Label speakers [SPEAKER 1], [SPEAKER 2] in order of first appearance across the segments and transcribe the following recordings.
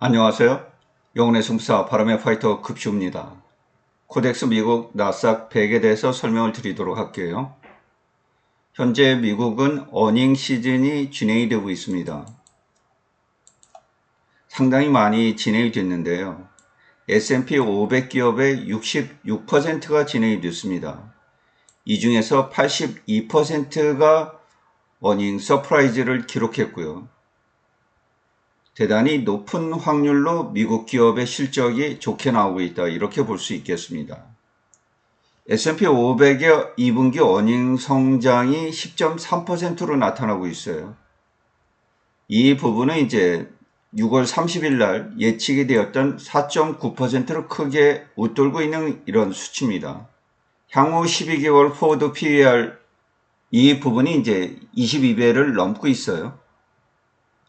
[SPEAKER 1] 안녕하세요. 영혼의 승부사 바람의 파이터 급쇼입니다. 코덱스 미국 나스닥 100에 대해서 설명을 드리도록 할게요. 현재 미국은 어닝 시즌이 진행이 되고 있습니다. 상당히 많이 진행이 됐는데요. S&P 500 기업의 66%가 진행이 됐습니다. 이 중에서 82%가 어닝 서프라이즈를 기록했고요. 대단히 높은 확률로 미국 기업의 실적이 좋게 나오고 있다, 이렇게 볼 수 있겠습니다. S&P 500의 2분기 어닝 성장이 10.3%로 나타나고 있어요. 이 부분은 이제 6월 30일 날 예측이 되었던 4.9%로 크게 웃돌고 있는 이런 수치입니다. 향후 12개월 포워드 PER 이 부분이 이제 22배를 넘고 있어요.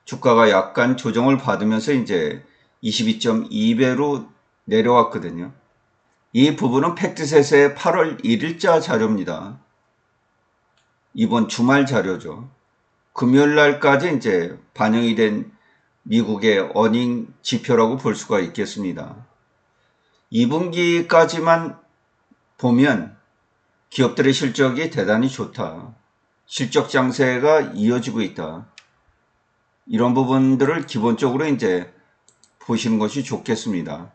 [SPEAKER 1] 주가가 약간 조정을 받으면서 이제 22.2배로 내려왔거든요. 이 부분은 팩트셋의 8월 1일자 자료입니다. 이번 주말 자료죠. 금요일 날까지 이제 반영이 된 미국의 어닝 지표라고 볼 수가 있겠습니다. 2분기까지만 보면 기업들의 실적이 대단히 좋다. 실적 장세가 이어지고 있다. 이런 부분들을 기본적으로 이제 보시는 것이 좋겠습니다.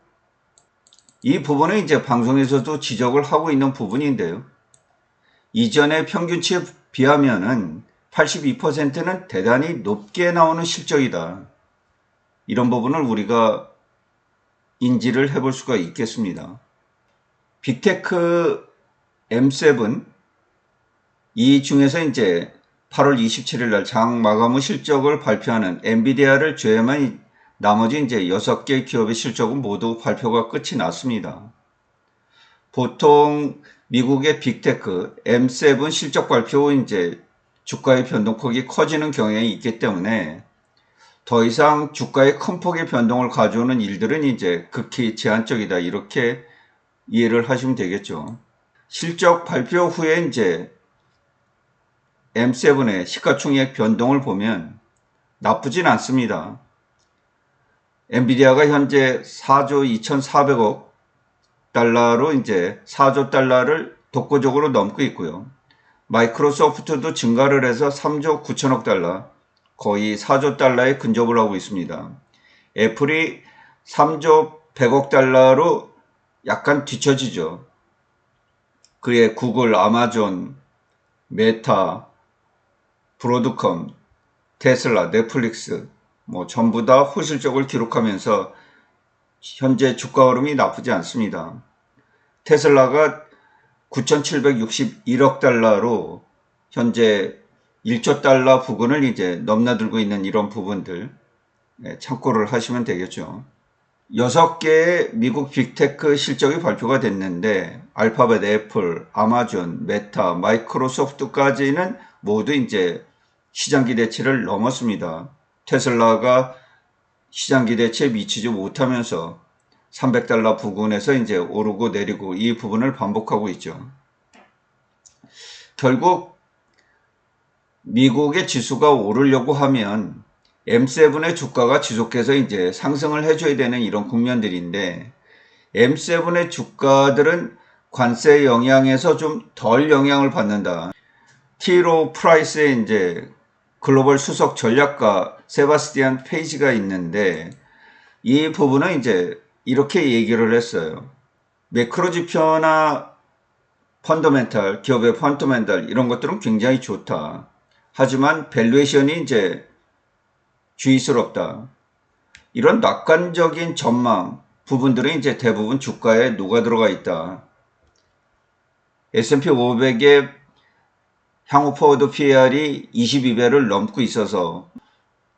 [SPEAKER 1] 이 부분은 이제 방송에서도 지적을 하고 있는 부분인데요. 이전의 평균치에 비하면은 82%는 대단히 높게 나오는 실적이다. 이런 부분을 우리가 인지를 해볼 수가 있겠습니다. 빅테크 M7 이 중에서 이제 8월 27일 날 장 마감 후 실적을 발표하는 엔비디아를 제외한 나머지 이제 6개 기업의 실적은 모두 발표가 끝이 났습니다. 보통 미국의 빅테크 M7 실적 발표 후 이제 주가의 변동폭이 커지는 경향이 있기 때문에 더 이상 주가의 큰 폭의 변동을 가져오는 일들은 이제 극히 제한적이다, 이렇게 이해를 하시면 되겠죠. 실적 발표 후에 이제 M7의 시가총액 변동을 보면 나쁘진 않습니다. 엔비디아가 현재 4조 2,400억 달러로 이제 4조 달러를 독보적으로 넘고 있고요. 마이크로소프트도 증가를 해서 3조 9천억 달러, 거의 4조 달러에 근접을 하고 있습니다. 애플이 3조 100억 달러로 약간 뒤처지죠. 그의 구글, 아마존, 메타, 브로드컴, 테슬라, 넷플릭스 전부 다 호실적을 기록하면서 현재 주가 흐름이 나쁘지 않습니다. 테슬라가 9,761억 달러로 현재 1조 달러 부근을 이제 넘나들고 있는 이런 부분들 참고를 하시면 되겠죠. 6개의 미국 빅테크 실적이 발표가 됐는데 알파벳, 애플, 아마존, 메타, 마이크로소프트까지는 모두 이제 시장 기대치를 넘었습니다. 테슬라가 시장 기대치에 미치지 못하면서 300달러 부근에서 이제 오르고 내리고 이 부분을 반복하고 있죠. 결국 미국의 지수가 오르려고 하면 M7의 주가가 지속해서 이제 상승을 해줘야 되는 이런 국면들인데 M7의 주가들은 관세 영향에서 좀 덜 영향을 받는다. T.Rowe 프라이스의 이제 글로벌 수석 전략가 세바스티안 페이지가 있는데 이 부분은 이제 이렇게 얘기를 했어요. 매크로 지표나 펀더멘탈, 기업의 펀더멘탈 이런 것들은 굉장히 좋다. 하지만 밸류에이션이 이제 주의스럽다. 이런 낙관적인 전망 부분들은 이제 대부분 주가에 녹아 들어가 있다. S&P 500의 향후 포워드 PER이 22배를 넘고 있어서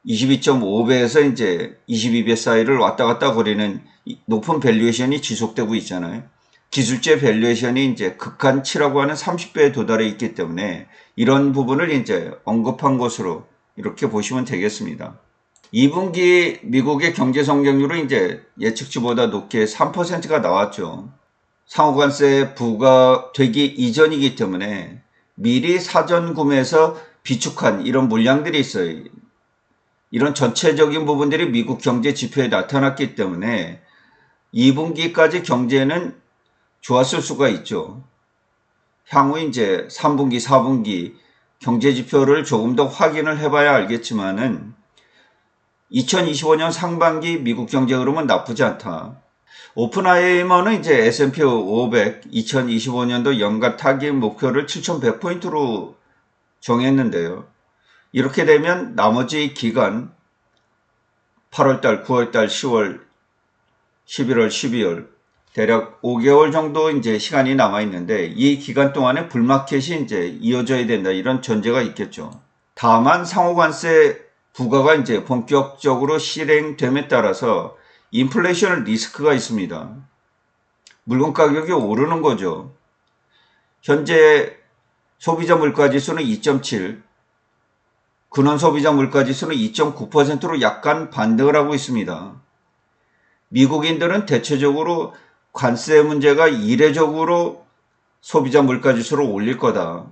[SPEAKER 1] 22.5배에서 이제 22배 사이를 왔다 갔다 거리는 높은 밸류에이션이 지속되고 있잖아요. 기술재 밸류에이션이 이제 극한치라고 하는 30배에 도달해 있기 때문에 이런 부분을 이제 언급한 것으로 이렇게 보시면 되겠습니다. 2분기 미국의 경제 성장률은 이제 예측치보다 높게 3%가 나왔죠. 상호관세 부과되기 이전이기 때문에 미리 사전 구매해서 비축한 이런 물량들이 있어요. 이런 전체적인 부분들이 미국 경제 지표에 나타났기 때문에 2분기까지 경제는 좋았을 수가 있죠. 향후 이제 3분기, 4분기 경제 지표를 조금 더 확인을 해봐야 알겠지만은 2025년 상반기 미국 경제 흐름은 나쁘지 않다. 오픈하이머는 이제 S&P 500 2025년도 연간 타깃 목표를 7,100포인트로 정했는데요. 이렇게 되면 나머지 기간 8월달, 9월달, 10월, 11월, 12월 대략 5개월 정도 이제 시간이 남아 있는데 이 기간 동안에 불마켓이 이제 이어져야 된다 이런 전제가 있겠죠. 다만 상호관세 부과가 이제 본격적으로 실행됨에 따라서 인플레이션 리스크가 있습니다. 물건 가격이 오르는 거죠. 현재 소비자 물가지수는 2.7, 근원 소비자 물가지수는 2.9%로 약간 반등을 하고 있습니다. 미국인들은 대체적으로 관세 문제가 이례적으로 소비자 물가지수를 올릴 거다.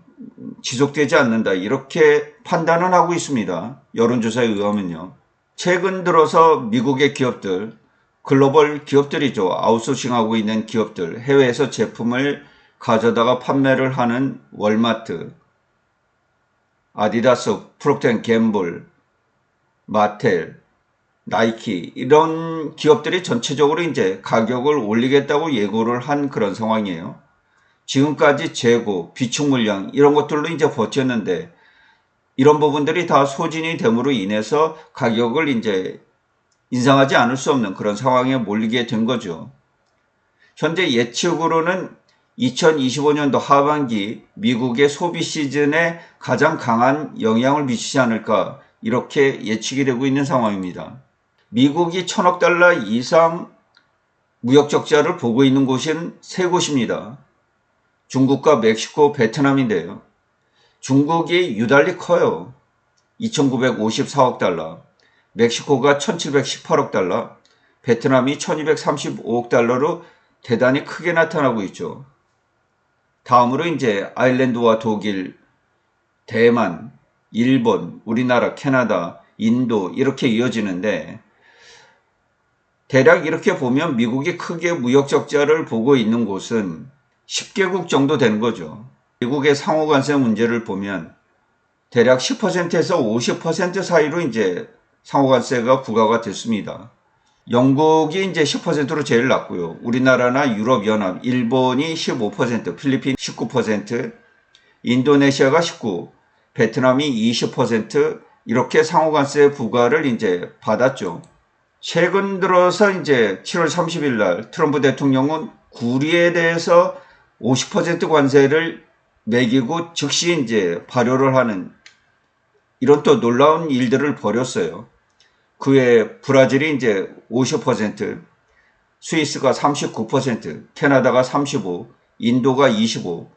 [SPEAKER 1] 지속되지 않는다. 이렇게 판단은 하고 있습니다. 여론조사에 의하면요. 최근 들어서 미국의 기업들, 글로벌 기업들이죠. 아웃소싱하고 있는 기업들, 해외에서 제품을 가져다가 판매를 하는 월마트, 아디다스, 프록트앤갬블, 마텔, 나이키 이런 기업들이 전체적으로 이제 가격을 올리겠다고 예고를 한 그런 상황이에요. 지금까지 재고, 비축 물량 이런 것들로 이제 버텼는데 이런 부분들이 다 소진이 됨으로 인해서 가격을 이제 인상하지 않을 수 없는 그런 상황에 몰리게 된 거죠. 현재 예측으로는 2025년도 하반기 미국의 소비 시즌에 가장 강한 영향을 미치지 않을까 이렇게 예측이 되고 있는 상황입니다. 미국이 1,000억 달러 이상 무역 적자를 보고 있는 곳은 세 곳입니다. 중국과 멕시코, 베트남인데요. 중국이 유달리 커요. 2,954억 달러, 멕시코가 1,718억 달러, 베트남이 1,235억 달러로 대단히 크게 나타나고 있죠. 다음으로 이제 아일랜드와 독일, 대만, 일본, 우리나라, 캐나다, 인도 이렇게 이어지는데 대략 이렇게 보면 미국이 크게 무역 적자를 보고 있는 곳은 10개국 정도 되는 거죠. 미국의 상호관세 문제를 보면 대략 10%에서 50% 사이로 이제 상호관세가 부과가 됐습니다. 영국이 이제 10%로 제일 낮고요. 우리나라나 유럽연합, 일본이 15%, 필리핀 19%, 인도네시아가 19%, 베트남이 20% 이렇게 상호관세 부과를 이제 받았죠. 최근 들어서 이제 7월 30일 날 트럼프 대통령은 구리에 대해서 50% 관세를 매기고 즉시 이제 발효를 하는 이런 또 놀라운 일들을 벌였어요. 그 외에 브라질이 이제 50%, 스위스가 39%, 캐나다가 35%, 인도가 25%,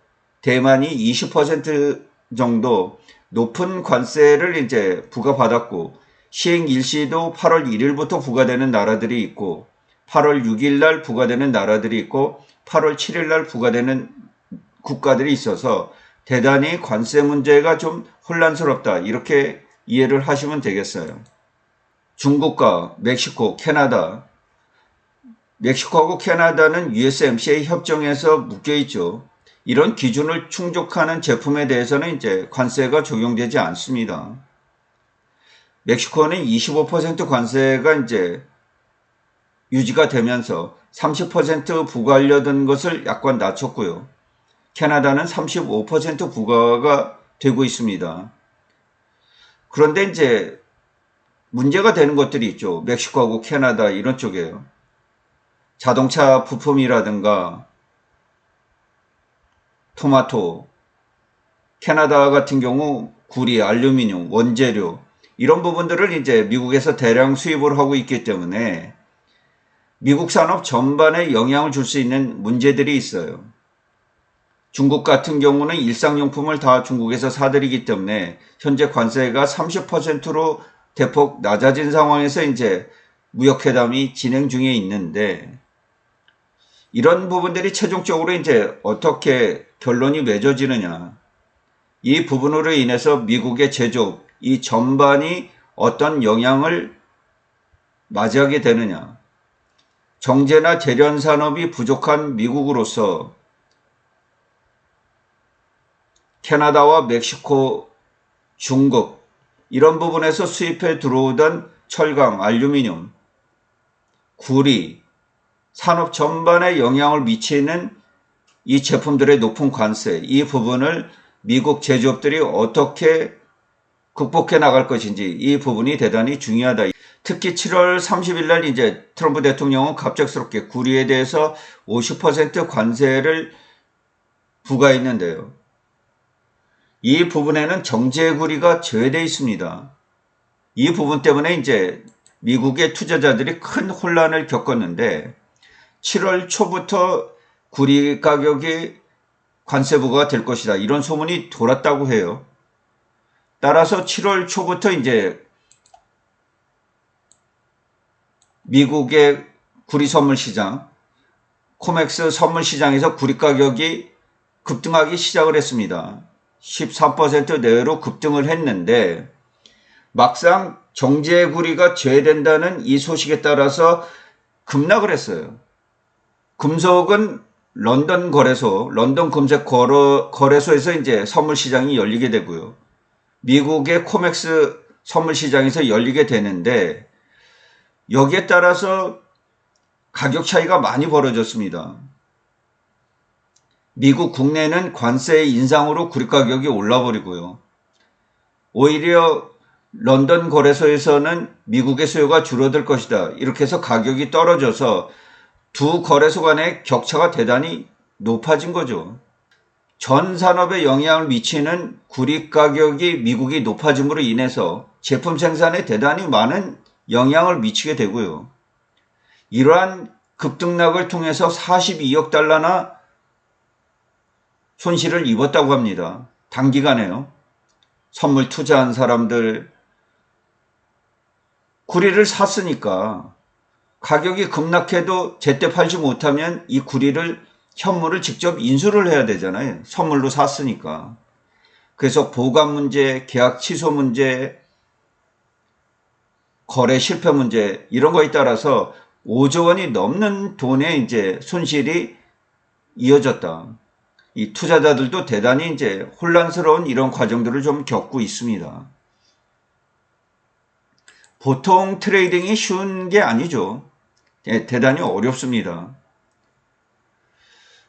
[SPEAKER 1] 대만이 20% 정도 높은 관세를 이제 부과받았고 시행 일시도 8월 1일부터 부과되는 나라들이 있고 8월 6일 날 부과되는 나라들이 있고 8월 7일 날 부과되는 국가들이 있어서 대단히 관세 문제가 좀 혼란스럽다 이렇게 이해를 하시면 되겠어요. 중국과 멕시코, 캐나다, 멕시코하고 캐나다는 USMCA 협정에서 묶여 있죠. 이런 기준을 충족하는 제품에 대해서는 이제 관세가 적용되지 않습니다. 멕시코는 25% 관세가 이제 유지가 되면서 30% 부과하려던 것을 약간 낮췄고요. 캐나다는 35% 부과가 되고 있습니다. 그런데 이제 문제가 되는 것들이 있죠. 멕시코하고 캐나다 이런 쪽에요. 자동차 부품이라든가 토마토, 캐나다 같은 경우 구리, 알루미늄, 원재료 이런 부분들을 이제 미국에서 대량 수입을 하고 있기 때문에 미국 산업 전반에 영향을 줄 수 있는 문제들이 있어요. 중국 같은 경우는 일상용품을 다 중국에서 사들이기 때문에 현재 관세가 30%로 대폭 낮아진 상황에서 이제 무역회담이 진행 중에 있는데 이런 부분들이 최종적으로 이제 어떻게 결론이 맺어지느냐 이 부분으로 인해서 미국의 제조업 이 전반이 어떤 영향을 맞이하게 되느냐. 정제나 재련 산업이 부족한 미국으로서 캐나다와 멕시코, 중국 이런 부분에서 수입해 들어오던 철강, 알루미늄, 구리, 산업 전반에 영향을 미치는 이 제품들의 높은 관세, 이 부분을 미국 제조업들이 어떻게 극복해 나갈 것인지 이 부분이 대단히 중요하다. 특히 7월 30일 날 이제 트럼프 대통령은 갑작스럽게 구리에 대해서 50% 관세를 부과했는데요. 이 부분에는 정제구리가 제외되어 있습니다. 이 부분 때문에 이제 미국의 투자자들이 큰 혼란을 겪었는데 7월 초부터 구리 가격이 관세 부과가 될 것이다. 이런 소문이 돌았다고 해요. 따라서 7월 초부터 이제 미국의 구리 선물 시장, 코맥스 선물 시장에서 구리 가격이 급등하기 시작을 했습니다. 13% 내외로 급등을 했는데 막상 정제구리가 제외된다는 이 소식에 따라서 급락을 했어요. 금속은 런던 거래소, 런던 금색 거래소에서 이제 선물 시장이 열리게 되고요. 미국의 코맥스 선물 시장에서 열리게 되는데 여기에 따라서 가격 차이가 많이 벌어졌습니다. 미국 국내는 관세 인상으로 구리 가격이 올라버리고요. 오히려 런던 거래소에서는 미국의 수요가 줄어들 것이다. 이렇게 해서 가격이 떨어져서 두 거래소 간의 격차가 대단히 높아진 거죠. 전 산업에 영향을 미치는 구리 가격이 미국이 높아짐으로 인해서 제품 생산에 대단히 많은 영향을 미치게 되고요. 이러한 급등락을 통해서 42억 달러나 손실을 입었다고 합니다. 단기간에요. 선물 투자한 사람들, 구리를 샀으니까 가격이 급락해도 제때 팔지 못하면 이 구리를 현물을 직접 인수를 해야 되잖아요. 선물로 샀으니까. 그래서 보관 문제, 계약 취소 문제, 거래 실패 문제 이런 거에 따라서 5조 원이 넘는 돈의 이제 손실이 이어졌다. 이 투자자들도 대단히 이제 혼란스러운 이런 과정들을 좀 겪고 있습니다. 보통 트레이딩이 쉬운 게 아니죠. 대단히 어렵습니다.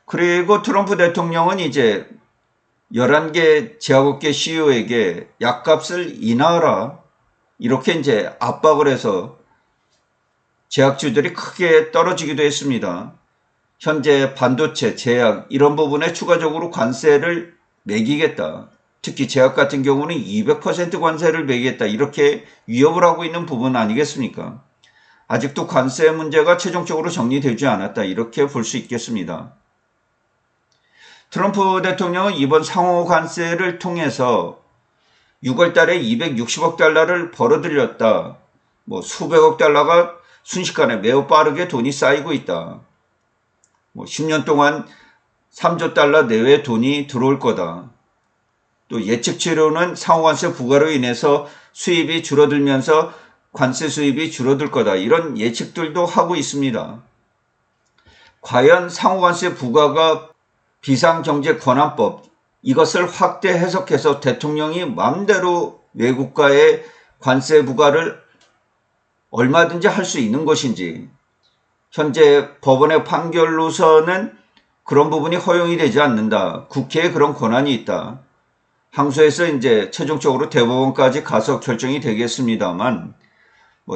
[SPEAKER 1] 그리고 트럼프 대통령은 이제 11개 제약업계 CEO에게 약값을 인하하라 이렇게 이제 압박을 해서 제약주들이 크게 떨어지기도 했습니다. 현재 반도체, 제약 이런 부분에 추가적으로 관세를 매기겠다. 특히 제약 같은 경우는 200% 관세를 매기겠다. 이렇게 위협을 하고 있는 부분 아니겠습니까? 아직도 관세 문제가 최종적으로 정리되지 않았다. 이렇게 볼 수 있겠습니다. 트럼프 대통령은 이번 상호 관세를 통해서 6월 달에 260억 달러를 벌어들였다. 수백억 달러가 순식간에 매우 빠르게 돈이 쌓이고 있다. 10년 동안 3조 달러 내외 돈이 들어올 거다. 또 예측치로는 상호관세 부과로 인해서 수입이 줄어들면서 관세 수입이 줄어들 거다. 이런 예측들도 하고 있습니다. 과연 상호관세 부과가 비상경제권한법 이것을 확대 해석해서 대통령이 마음대로 외국과의 관세 부과를 얼마든지 할 수 있는 것인지 현재 법원의 판결로서는 그런 부분이 허용이 되지 않는다. 국회에 그런 권한이 있다. 항소해서 이제 최종적으로 대법원까지 가서 결정이 되겠습니다만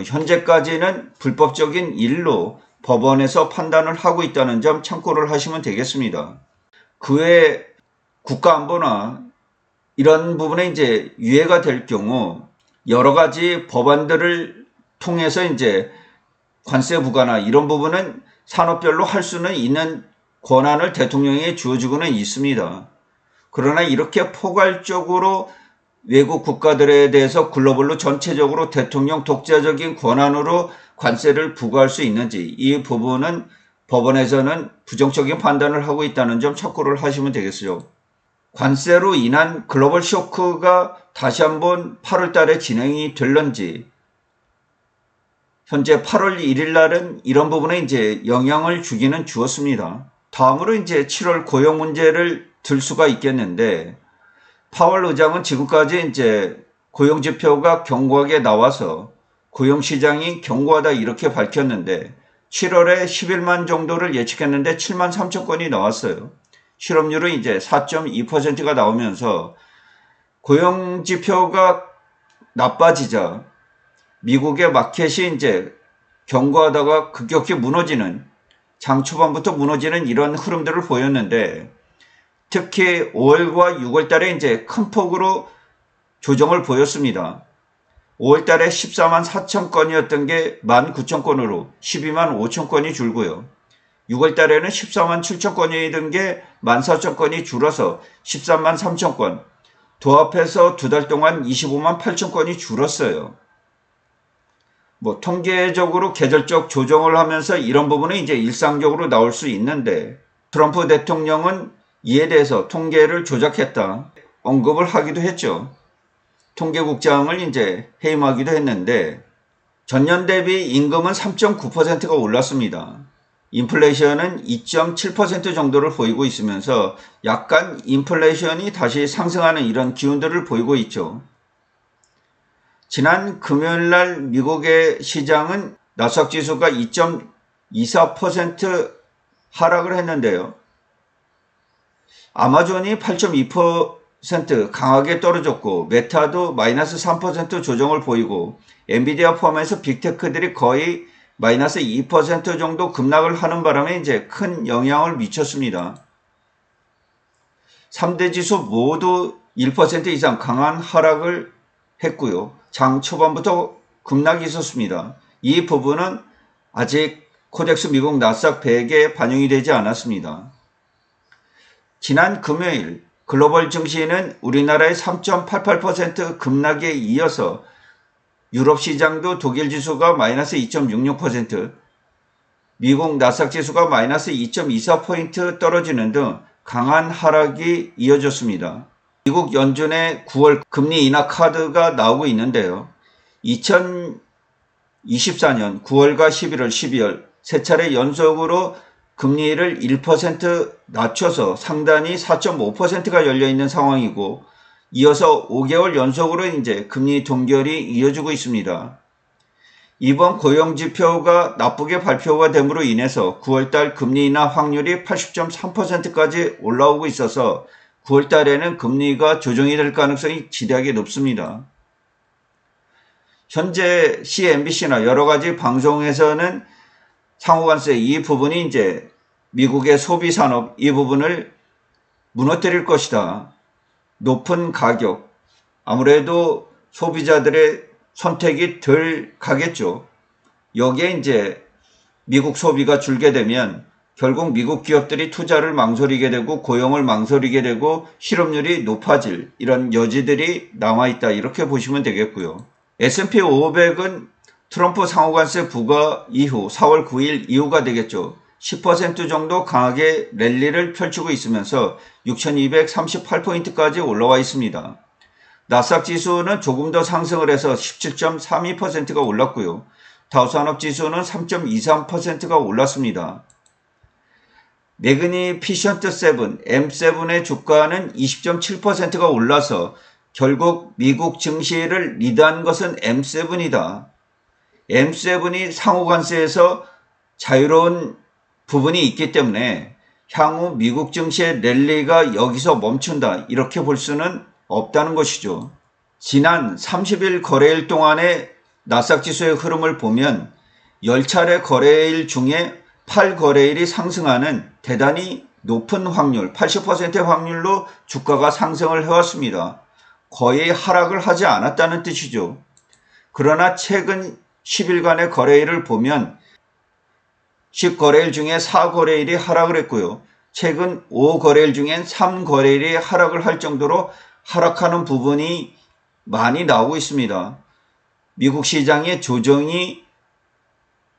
[SPEAKER 1] 현재까지는 불법적인 일로 법원에서 판단을 하고 있다는 점 참고를 하시면 되겠습니다. 그 외에 국가안보나 이런 부분에 이제 유예가 될 경우 여러 가지 법안들을 통해서 이제 관세 부과나 이런 부분은 산업별로 할 수는 있는 권한을 대통령에게 주어지고는 있습니다. 그러나 이렇게 포괄적으로 외국 국가들에 대해서 글로벌로 전체적으로 대통령 독자적인 권한으로 관세를 부과할 수 있는지 이 부분은 법원에서는 부정적인 판단을 하고 있다는 점 참고를 하시면 되겠어요. 관세로 인한 글로벌 쇼크가 다시 한번 8월 달에 진행이 될런지, 현재 8월 1일 날은 이런 부분에 이제 영향을 주기는 주었습니다. 다음으로 이제 7월 고용 문제를 들 수가 있겠는데, 파월 의장은 지금까지 이제 고용 지표가 견고하게 나와서 고용 시장이 견고하다 이렇게 밝혔는데, 7월에 11만 정도를 예측했는데 7만 3천 건이 나왔어요. 실업률은 이제 4.2%가 나오면서 고용 지표가 나빠지자 미국의 마켓이 이제 견고하다가 급격히 무너지는, 장 초반부터 무너지는 이런 흐름들을 보였는데, 특히 5월과 6월 달에 이제 큰 폭으로 조정을 보였습니다. 5월 달에 14만 4천 건이었던 게 19,000건으로 12만 5천 건이 줄고요. 6월 달에는 14만 7천 건이던 게 14,000건이 줄어서 13만 3천 건. 도합해서 두 달 동안 25만 8천 건이 줄었어요. 통계적으로 계절적 조정을 하면서 이런 부분은 이제 일상적으로 나올 수 있는데, 트럼프 대통령은 이에 대해서 통계를 조작했다 언급을 하기도 했죠. 통계국장을 이제 해임하기도 했는데, 전년 대비 임금은 3.9%가 올랐습니다. 인플레이션은 2.7% 정도를 보이고 있으면서 약간 인플레이션이 다시 상승하는 이런 기운들을 보이고 있죠. 지난 금요일 날 미국의 시장은 나스닥 지수가 2.24% 하락을 했는데요. 아마존이 8.2% 강하게 떨어졌고, 메타도 마이너스 3% 조정을 보이고, 엔비디아 포함해서 빅테크들이 거의 마이너스 2% 정도 급락을 하는 바람에 이제 큰 영향을 미쳤습니다. 3대 지수 모두 1% 이상 강한 하락을 했고요. 장 초반부터 급락이 있었습니다. 이 부분은 아직 코덱스 미국 나스닥 100에 반영이 되지 않았습니다. 지난 금요일 글로벌 증시는 우리나라의 3.88% 급락에 이어서 유럽 시장도 독일 지수가 마이너스 2.66%, 미국 나스닥 지수가 마이너스 2.24포인트 떨어지는 등 강한 하락이 이어졌습니다. 미국 연준의 9월 금리 인하 카드가 나오고 있는데요. 2024년 9월과 11월, 12월 세 차례 연속으로 금리를 1% 낮춰서 상단이 4.5%가 열려있는 상황이고, 이어서 5개월 연속으로 이제 금리 동결이 이어지고 있습니다. 이번 고용지표가 나쁘게 발표가 됨으로 인해서 9월달 금리 인하 확률이 80.3%까지 올라오고 있어서 9월달에는 금리가 조정이 될 가능성이 지대하게 높습니다. 현재 CNBC나 여러 가지 방송에서는 상호관세 이 부분이 이제 미국의 소비산업 이 부분을 무너뜨릴 것이다. 높은 가격, 아무래도 소비자들의 선택이 덜 가겠죠. 여기에 이제 미국 소비가 줄게 되면 결국 미국 기업들이 투자를 망설이게 되고 고용을 망설이게 되고 실업률이 높아질 이런 여지들이 남아있다 이렇게 보시면 되겠고요. S&P 500은 트럼프 상호관세 부과 이후 4월 9일 이후가 되겠죠. 10% 정도 강하게 랠리를 펼치고 있으면서 6238포인트까지 올라와 있습니다. 나스닥 지수는 조금 더 상승을 해서 17.32%가 올랐고요. 다우산업 지수는 3.23%가 올랐습니다. 매그니피션트 7, M7의 주가는 20.7%가 올라서 결국 미국 증시를 리드한 것은 M7이다. M7이 상호관세에서 자유로운 부분이 있기 때문에 향후 미국 증시의 랠리가 여기서 멈춘다 이렇게 볼 수는 없다는 것이죠. 지난 30일 거래일 동안의 나스닥 지수의 흐름을 보면 10차례 거래일 중에 8거래일이 상승하는 대단히 높은 확률, 80%의 확률로 주가가 상승을 해왔습니다. 거의 하락을 하지 않았다는 뜻이죠. 그러나 최근 10일간의 거래일을 보면 10거래일 중에 4거래일이 하락을 했고요. 최근 5거래일 중엔 3거래일이 하락을 할 정도로 하락하는 부분이 많이 나오고 있습니다. 미국 시장의 조정이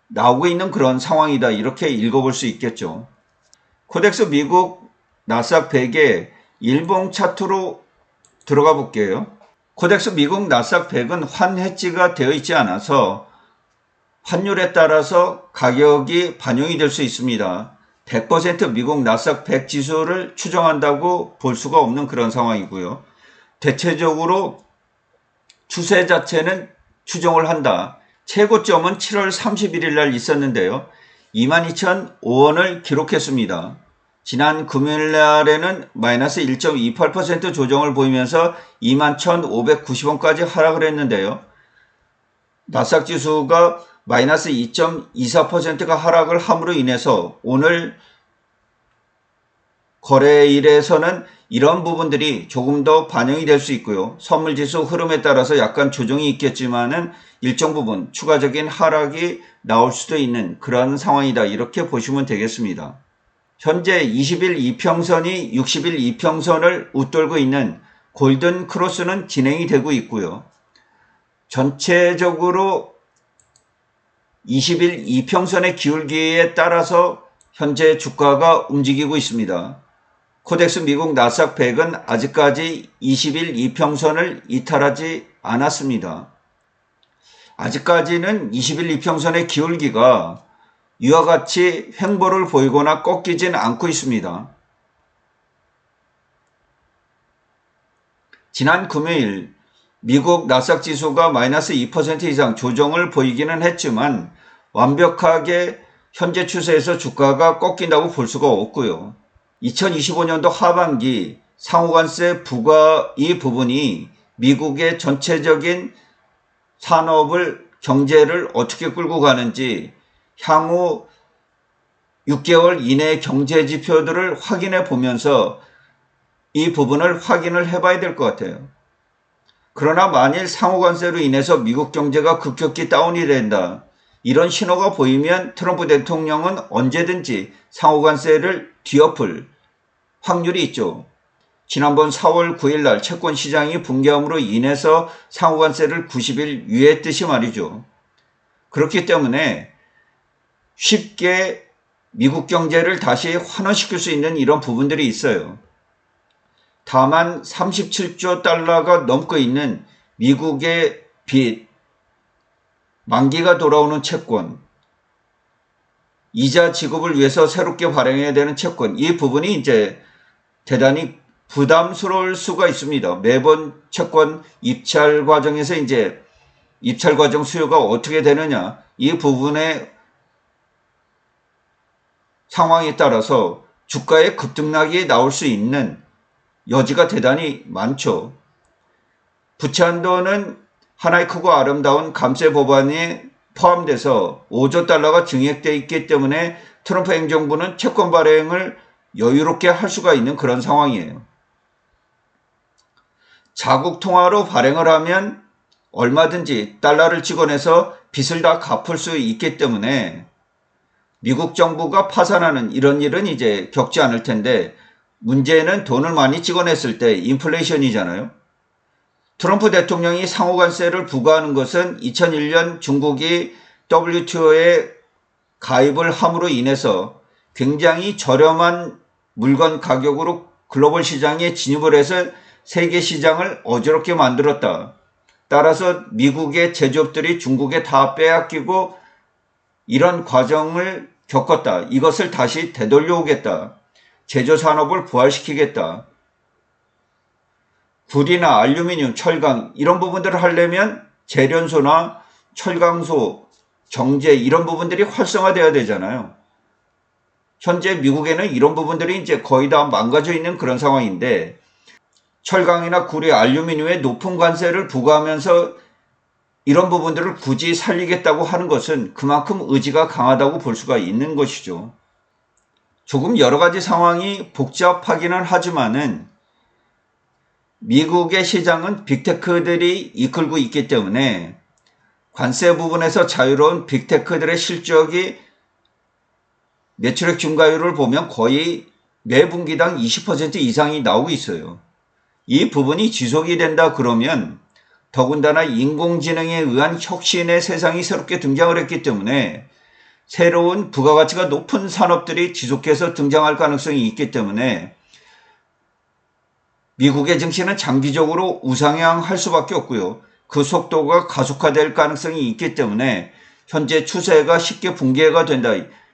[SPEAKER 1] 나오고 있는 그런 상황이다 이렇게 읽어볼 수 있겠죠. 코덱스 미국 나스닥 100의 일봉 차트로 들어가 볼게요. 코덱스 미국 나스닥 100은 환해지가 되어 있지 않아서 환율에 따라서 가격이 반영이 될 수 있습니다. 100% 미국 나스닥 100 지수를 추정한다고 볼 수가 없는 그런 상황이고요. 대체적으로 추세 자체는 추정을 한다. 최고점은 7월 31일 날 있었는데요. 22,005원을 기록했습니다. 지난 금요일 날에는 마이너스 1.28% 조정을 보이면서 21,590원까지 하락을 했는데요. 나스닥 지수가 마이너스 2.24%가 하락을 함으로 인해서 오늘 거래일에서는 이런 부분들이 조금 더 반영이 될 수 있고요. 선물지수 흐름에 따라서 약간 조정이 있겠지만은 일정 부분 추가적인 하락이 나올 수도 있는 그런 상황이다. 이렇게 보시면 되겠습니다. 현재 20일 이평선이 60일 이평선을 웃돌고 있는 골든 크로스는 진행이 되고 있고요. 전체적으로 20일 이평선의 기울기에 따라서 현재 주가가 움직이고 있습니다. 코덱스 미국 나스닥 100은 아직까지 20일 이평선을 이탈하지 않았습니다. 아직까지는 20일 이평선의 기울기가 이와 같이 횡보를 보이거나 꺾이진 않고 있습니다. 지난 금요일 미국 나스닥 지수가 마이너스 2% 이상 조정을 보이기는 했지만 완벽하게 현재 추세에서 주가가 꺾인다고 볼 수가 없고요. 2025년도 하반기 상호관세 부과 이 부분이 미국의 전체적인 산업을 경제를 어떻게 끌고 가는지 향후 6개월 이내 경제 지표들을 확인해 보면서 이 부분을 확인을 해봐야 될 것 같아요. 그러나 만일 상호관세로 인해서 미국 경제가 급격히 다운이 된다. 이런 신호가 보이면 트럼프 대통령은 언제든지 상호관세를 뒤엎을 확률이 있죠. 지난번 4월 9일 날 채권 시장이 붕괴함으로 인해서 상호관세를 90일 유예했듯이 말이죠. 그렇기 때문에 쉽게 미국 경제를 다시 환원시킬 수 있는 이런 부분들이 있어요. 다만 37조 달러가 넘고 있는 미국의 빚, 만기가 돌아오는 채권, 이자 지급을 위해서 새롭게 발행해야 되는 채권, 이 부분이 이제 대단히 부담스러울 수가 있습니다. 매번 채권 입찰 과정에서 이제 입찰 과정 수요가 어떻게 되느냐, 이 부분의 상황에 따라서 주가의 급등락이 나올 수 있는 여지가 대단히 많죠. 부채 한도는 하나의 크고 아름다운 감세 법안에 포함돼서 5조 달러가 증액되어 있기 때문에 트럼프 행정부는 채권 발행을 여유롭게 할 수가 있는 그런 상황이에요. 자국 통화로 발행을 하면 얼마든지 달러를 찍어내서 빚을 다 갚을 수 있기 때문에 미국 정부가 파산하는 이런 일은 이제 겪지 않을 텐데, 문제는 돈을 많이 찍어냈을 때 인플레이션이잖아요. 트럼프 대통령이 상호관세를 부과하는 것은 2001년 중국이 WTO에 가입을 함으로 인해서 굉장히 저렴한 물건 가격으로 글로벌 시장에 진입을 해서 세계 시장을 어지럽게 만들었다. 따라서 미국의 제조업들이 중국에 다 빼앗기고 이런 과정을 겪었다. 이것을 다시 되돌려오겠다. 제조산업을 부활시키겠다. 구리나 알루미늄, 철강 이런 부분들을 하려면 재련소나 철강소, 정제 이런 부분들이 활성화되어야 되잖아요. 현재 미국에는 이런 부분들이 이제 거의 다 망가져 있는 그런 상황인데, 철강이나 구리, 알루미늄에 높은 관세를 부과하면서 이런 부분들을 굳이 살리겠다고 하는 것은 그만큼 의지가 강하다고 볼 수가 있는 것이죠. 조금 여러 가지 상황이 복잡하기는 하지만은 미국의 시장은 빅테크들이 이끌고 있기 때문에 관세 부분에서 자유로운 빅테크들의 실적이 매출액 증가율을 보면 거의 매 분기당 20% 이상이 나오고 있어요. 이 부분이 지속이 된다 그러면 더군다나 인공지능에 의한 혁신의 세상이 새롭게 등장을 했기 때문에 새로운 부가가치가 높은 산업들이 지속해서 등장할 가능성이 있기 때문에 미국의 증시는 장기적으로 우상향할 수밖에 없고요. 그 속도가 가속화될 가능성이 있기 때문에 현재 추세가 쉽게 붕괴가 된다.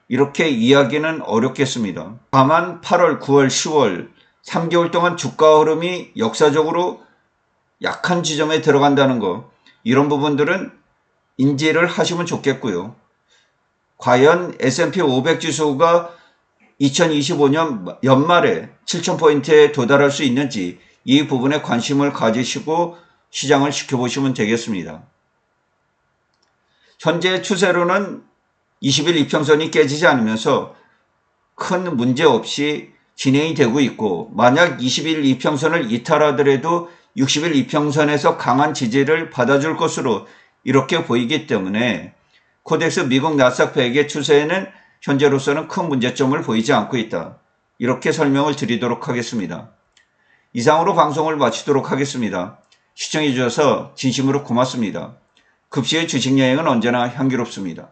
[SPEAKER 1] 이렇게 이야기는 어렵겠습니다. 다만 8월, 9월, 10월 3개월 동안 주가 흐름이 역사적으로 약한 지점에 들어간다는 거, 이런 부분들은 인지를 하시면 좋겠고요. 과연 S&P 500 지수가 2025년 연말에 7,000포인트에 도달할 수 있는지 이 부분에 관심을 가지시고 시장을 지켜보시면 되겠습니다. 현재 추세로는 20일 이평선이 깨지지 않으면서 큰 문제 없이 진행이 되고 있고, 만약 20일 이평선을 이탈하더라도 60일 이평선에서 강한 지지를 받아줄 것으로 이렇게 보이기 때문에 코덱스 미국 나스닥 100의 추세에는 현재로서는 큰 문제점을 보이지 않고 있다. 이렇게 설명을 드리도록 하겠습니다. 이상으로 방송을 마치도록 하겠습니다. 시청해 주셔서 진심으로 고맙습니다. 급시의 주식 여행은 언제나 향기롭습니다.